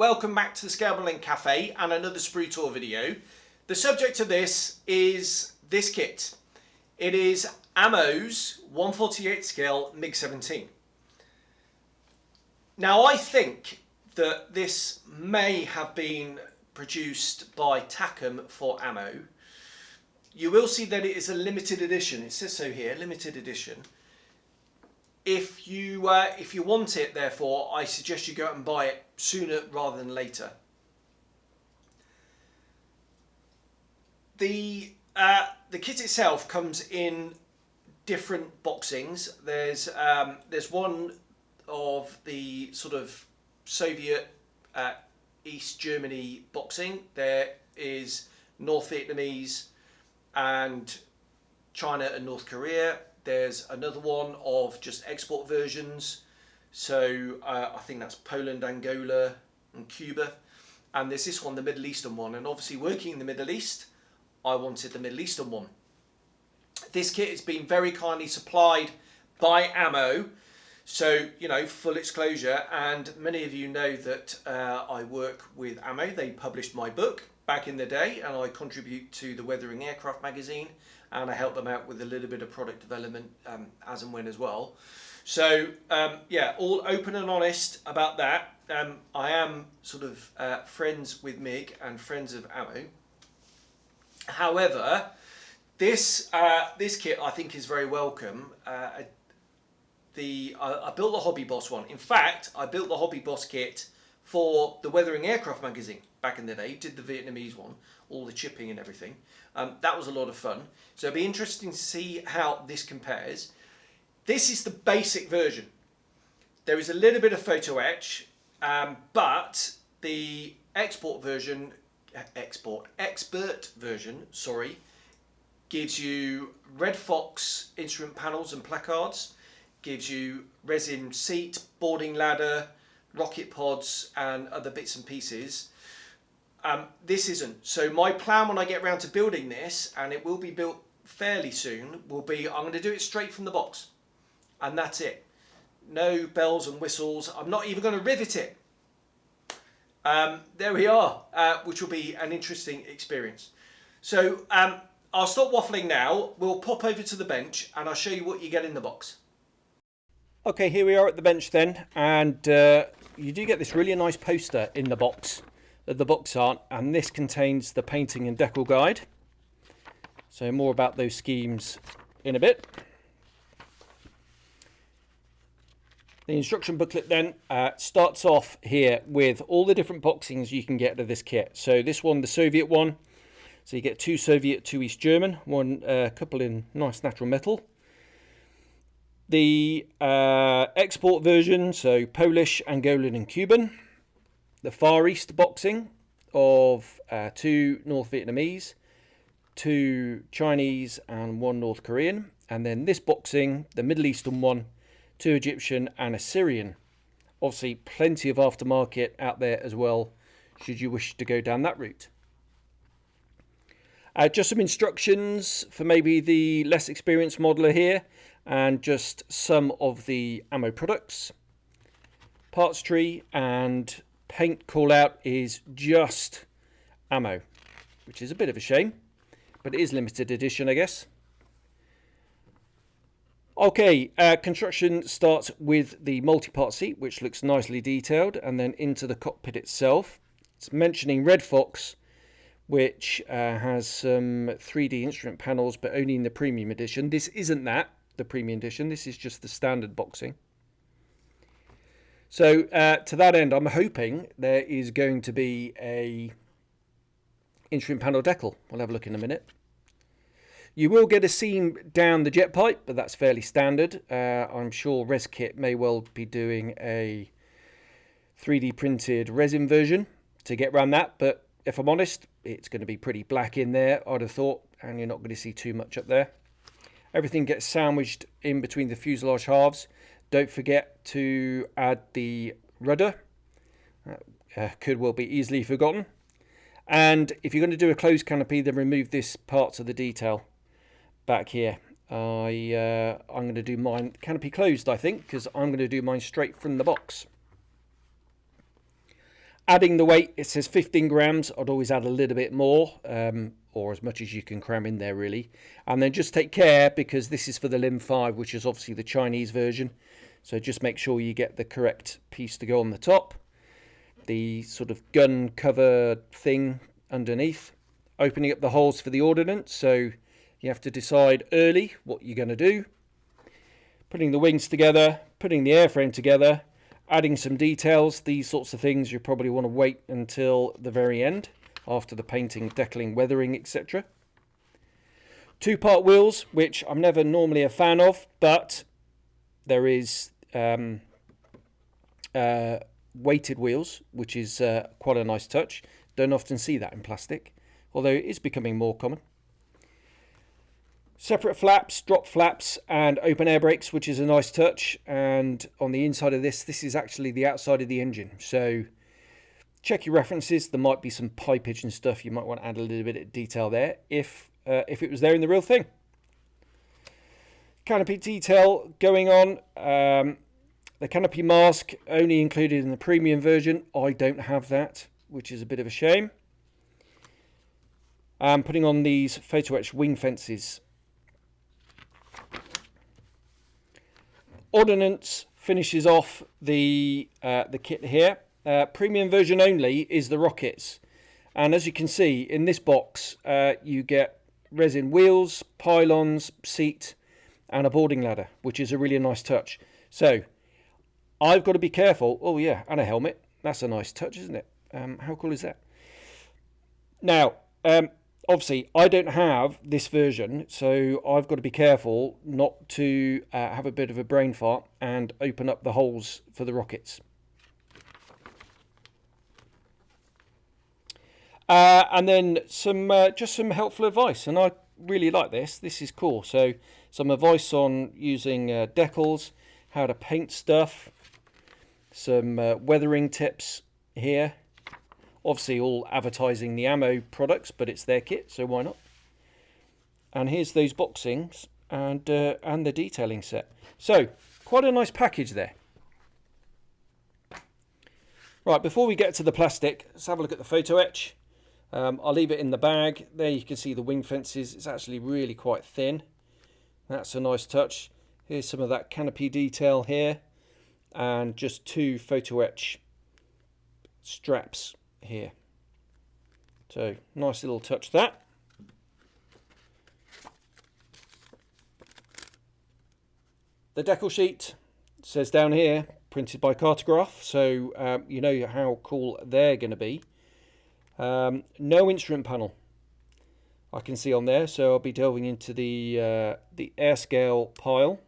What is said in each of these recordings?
welcome back to the Scalable Cafe and another Sprue Tour video. The subject of this is this kit. It is Ammo's 1/48 scale MiG-17. Now I think that this may have been produced by Takom for Ammo. You will see that it is a limited edition. It says so here, limited edition. If you want it, therefore, I suggest you go out and buy it sooner rather than later. The kit itself comes in different boxings. There's one of the sort of Soviet East Germany boxing. There is North Vietnamese and China and North Korea. There's another one of just export versions. So I think that's Poland, Angola and Cuba. And there's this one, the Middle Eastern one. And obviously working in the Middle East, I wanted the Middle Eastern one. This kit has been very kindly supplied by Ammo. So, you know, full disclosure, and many of you know that I work with Ammo. They published my book back in the day, and I contribute to the Weathering Aircraft magazine, and I help them out with a little bit of product development as and when as well. So, yeah, all open and honest about that. I am sort of friends with MiG and friends of Ammo. However, this kit I think is very welcome. I built the Hobby Boss one. In fact, I built the Hobby Boss kit for the Weathering Aircraft magazine back in the day. Did the Vietnamese one, all the chipping and everything. That was a lot of fun. So it'll be interesting to see how this compares. This is the basic version. There is a little bit of photo etch, but the expert version, sorry, gives you Red Fox instrument panels and placards. Gives you resin seat, boarding ladder, rocket pods and other bits and pieces. This isn't. So my plan when I get around to building this, and it will be built fairly soon, will be I'm going to do it straight from the box. And that's it. No bells and whistles. I'm not even going to rivet it. There we are, which will be an interesting experience. So I'll stop waffling now. We'll pop over to the bench and I'll show you what you get in the box. Okay, here we are at the bench then, and you do get this really nice poster in the box, the box art, and this contains the painting and decal guide. So more about those schemes in a bit. The instruction booklet then starts off here with all the different boxings you can get out of this kit. So this one, the Soviet one, so you get 2 Soviet, 2 East German, one couple in nice natural metal. The export version, so Polish, Angolan and Cuban. The Far East boxing of 2 North Vietnamese, 2 Chinese and 1 North Korean. And then this boxing, the Middle Eastern one, 2 Egyptian and a Syrian. Obviously plenty of aftermarket out there as well, should you wish to go down that route. Just some instructions for maybe the less experienced modeler here, and just some of the Ammo products. Parts tree and paint call out is just Ammo, which is a bit of a shame, but it is limited edition, I guess. Okay, construction starts with the multi-part seat, which looks nicely detailed, and then into the cockpit itself. It's mentioning Red Fox, which has some 3D instrument panels, but only in the premium edition. This isn't that, the premium edition. This is just the standard boxing. So to that end, I'm hoping there is going to be a instrument panel decal. We'll have a look in a minute. You will get a seam down the jet pipe, but that's fairly standard. I'm sure ResKit may well be doing a 3D printed resin version to get around that, but if I'm honest, it's going to be pretty black in there, I'd have thought, and you're not going to see too much up there. Everything gets sandwiched in between the fuselage halves. Don't forget to add the rudder. Could well be easily forgotten. And if you're going to do a closed canopy, then remove this part of the detail back here. I'm going to do mine canopy closed, I think, because I'm going to do mine straight from the box. Adding the weight, it says 15 grams. I'd always add a little bit more, or as much as you can cram in there really. And then just take care, because this is for the Lim 5, which is obviously the Chinese version. So just make sure you get the correct piece to go on the top. The sort of gun cover thing underneath. Opening up the holes for the ordnance, so you have to decide early what you're going to do. Putting the wings together, putting the airframe together, adding some details. These sorts of things you probably want to wait until the very end, after the painting, decaling, weathering, etc. Two-part wheels, which I'm never normally a fan of, but there is weighted wheels, which is quite a nice touch. Don't often see that in plastic, although it is becoming more common. Separate flaps, drop flaps, and open air brakes, which is a nice touch. And on the inside of this is actually the outside of the engine. So check your references. There might be some pipage and stuff. You might want to add a little bit of detail there if it was there in the real thing. Canopy detail going on. The canopy mask only included in the premium version. I don't have that, which is a bit of a shame. Putting on these photo etched wing fences. Ordnance finishes off the kit here. Premium version only is the rockets, and as you can see in this box, you get resin wheels, pylons, seat, and a boarding ladder, which is a really nice touch. So I've got to be careful. Oh yeah, and a helmet. That's a nice touch, isn't it? How cool is that? Now, obviously, I don't have this version, so I've got to be careful not to have a bit of a brain fart and open up the holes for the rockets. And then just some helpful advice, and I really like this. This is cool. So some advice on using decals, how to paint stuff, some weathering tips here. Obviously all advertising the ammo products, but it's their kit, so why not? And here's those boxings and the detailing set. So quite a nice package there. Right, before we get to the plastic, let's have a look at the photo etch. I'll leave it in the bag. There you can see the wing fences. It's actually really quite thin. That's a nice touch. Here's some of that canopy detail here, and just two photo etch straps here. So nice little touch that. The decal sheet says down here printed by Cartograph, so you know how cool they're going to be. No instrument panel I can see on there, so I'll be delving into the air scale pile,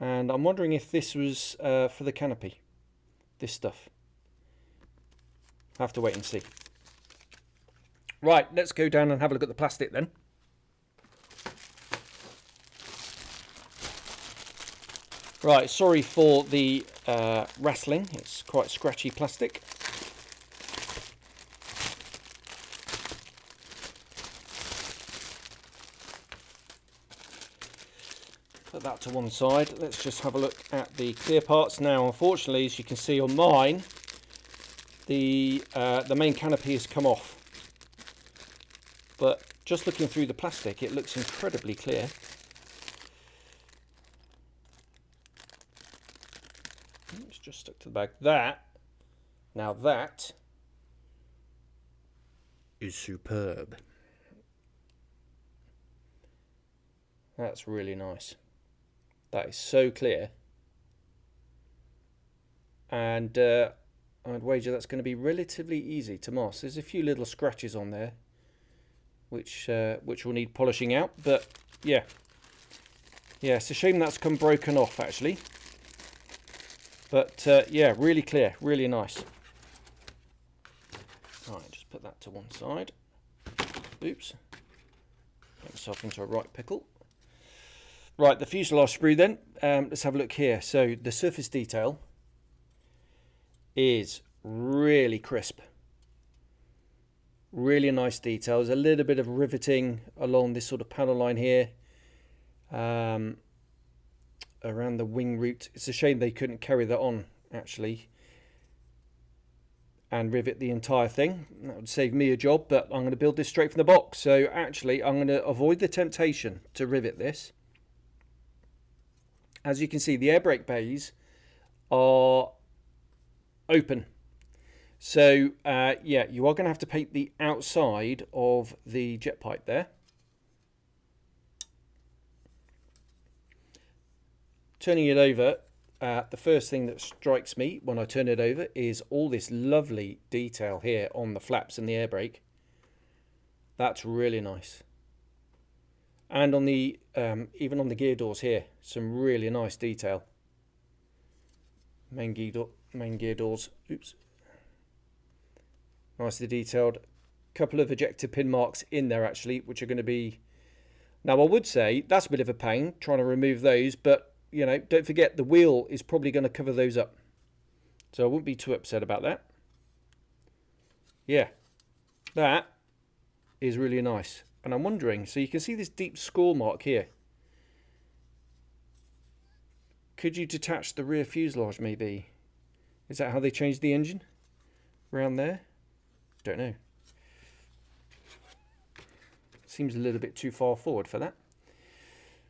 and I'm wondering if this was for the canopy, this stuff. Have to wait and see. Right, let's go down and have a look at the plastic then. Right, sorry for the rattling. It's quite scratchy plastic. Put that to one side. Let's just have a look at the clear parts. Now, unfortunately, as you can see on mine, the main canopy has come off, but just looking through the plastic, it looks incredibly clear. It's just stuck to the bag. Now that is superb. That's really nice. That is so clear, and I'd wager that's going to be relatively easy to mask. There's a few little scratches on there which will need polishing out, but yeah, it's a shame that's come broken off actually, but yeah, really clear, really nice. Right, just put that to one side. Oops, get myself into a right pickle. Right, the fuselage sprue then. Let's have a look here. So the surface detail is really crisp. Really nice details. A little bit of riveting along this sort of panel line here. Around the wing root. It's a shame they couldn't carry that on, actually. and rivet the entire thing. That would save me a job, but I'm going to build this straight from the box. So actually I'm going to avoid the temptation to rivet this. As you can see, the air brake bays are open. So yeah, you are going to have to paint the outside of the jet pipe there. Turning it over, the first thing that strikes me when I turn it over is all this lovely detail here on the flaps and the air brake. That's really nice. And on the even on the gear doors here, some really nice detail. Main gear doors. Oops. Nicely detailed. Couple of ejector pin marks in there actually, which are going to be. Now I would say that's a bit of a pain trying to remove those, but you know, don't forget the wheel is probably going to cover those up. So I wouldn't be too upset about that. Yeah, that is really nice. And I'm wondering, so you can see this deep score mark here. Could you detach the rear fuselage maybe? Is that how they changed the engine? Around there? Don't know. Seems a little bit too far forward for that.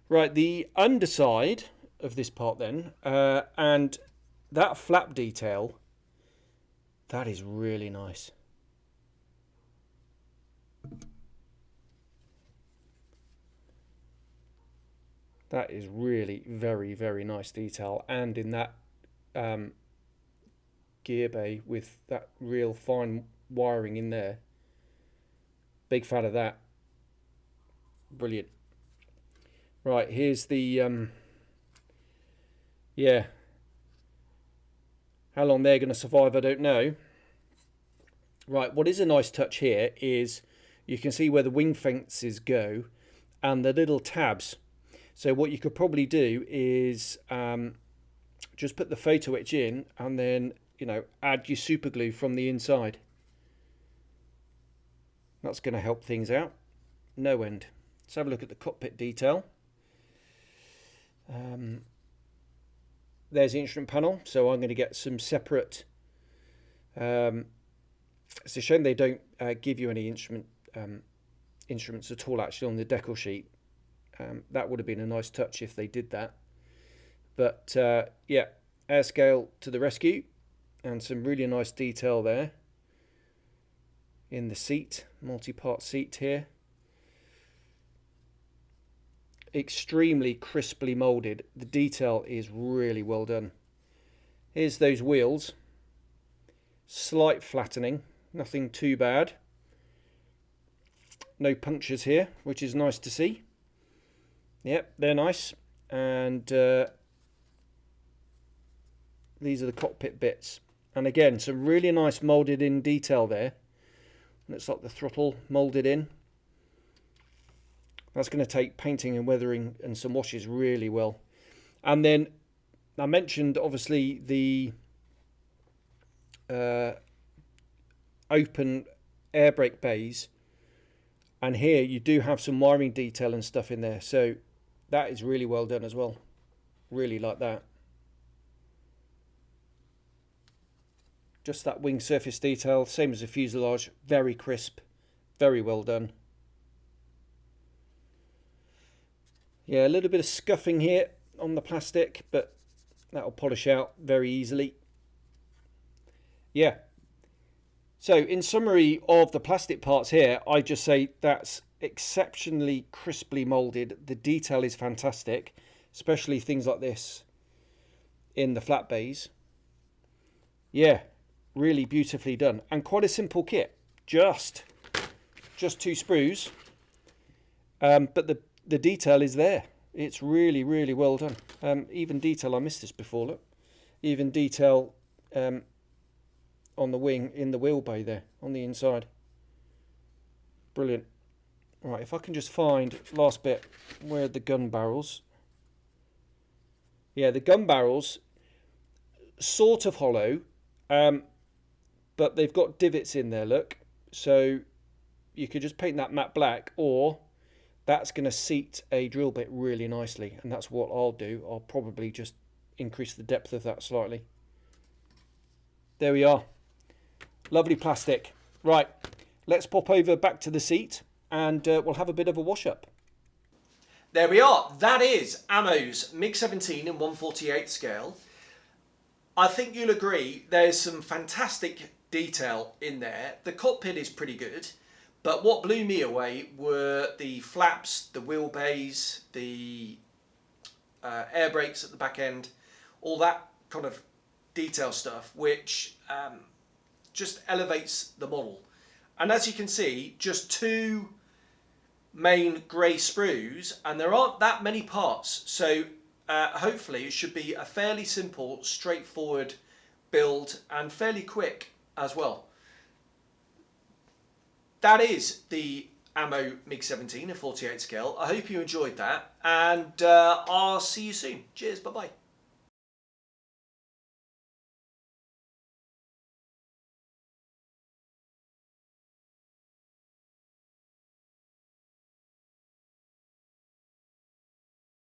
Right, the underside of this part then, and that flap detail, that is really nice. That is really very, very nice detail, and in that gear bay with that real fine wiring in there. Big fan of that. Brilliant. Right, here's the yeah, how long they're going to survive I don't know. Right, what is a nice touch here is you can see where the wing fences go and the little tabs. So what you could probably do is just put the photo etch in and then, you know, add your super glue from the inside. That's going to help things out no end. Let's have a look at the cockpit detail. There's the instrument panel, so I'm going to get some separate. It's a shame they don't give you any instruments at all actually on the decal sheet. That would have been a nice touch if they did that. But yeah, airscale to the rescue, and some really nice detail there in the seat, multi-part seat here. Extremely crisply molded. The detail is really well done. Here's those wheels. Slight flattening, nothing too bad. No punctures here, which is nice to see. Yep, they're nice. And these are the cockpit bits. And again, some really nice molded in detail there. Looks like the throttle molded in. That's going to take painting and weathering and some washes really well. And then I mentioned obviously the open air brake bays, and here you do have some wiring detail and stuff in there, so that is really well done as well. Really like that. Just that wing surface detail, same as the fuselage, very crisp, very well done. Yeah, a little bit of scuffing here on the plastic, but that'll polish out very easily. Yeah. So in summary of the plastic parts here, I just say that's exceptionally crisply molded. The detail is fantastic, especially things like this in the flat bays. Yeah, really beautifully done, and quite a simple kit. Just 2 sprues, but the detail is there. It's really, really well done. Even detail, I missed this before, look. Even detail on the wing in the wheel bay there, on the inside. Brilliant. Right, if I can just find, last bit, where are the gun barrels? Yeah, the gun barrels, sort of hollow, but they've got divots in there, look. So you could just paint that matte black, or that's going to seat a drill bit really nicely, and that's what I'll do. I'll probably just increase the depth of that slightly. There we are. Lovely plastic. Right, let's pop over back to the seat and we'll have a bit of a wash up. There we are. That is Ammo's MiG-17 in 1/48 scale. I think you'll agree there's some fantastic detail in there. The cockpit is pretty good, but what blew me away were the flaps, the wheel bays, the air brakes at the back end, all that kind of detail stuff, which just elevates the model. And as you can see, just two main grey sprues, and there aren't that many parts, so hopefully it should be a fairly simple, straightforward build and fairly quick as well. That is the Ammo MiG-17 at 48 scale. I hope you enjoyed that, and I'll see you soon. Cheers, bye bye.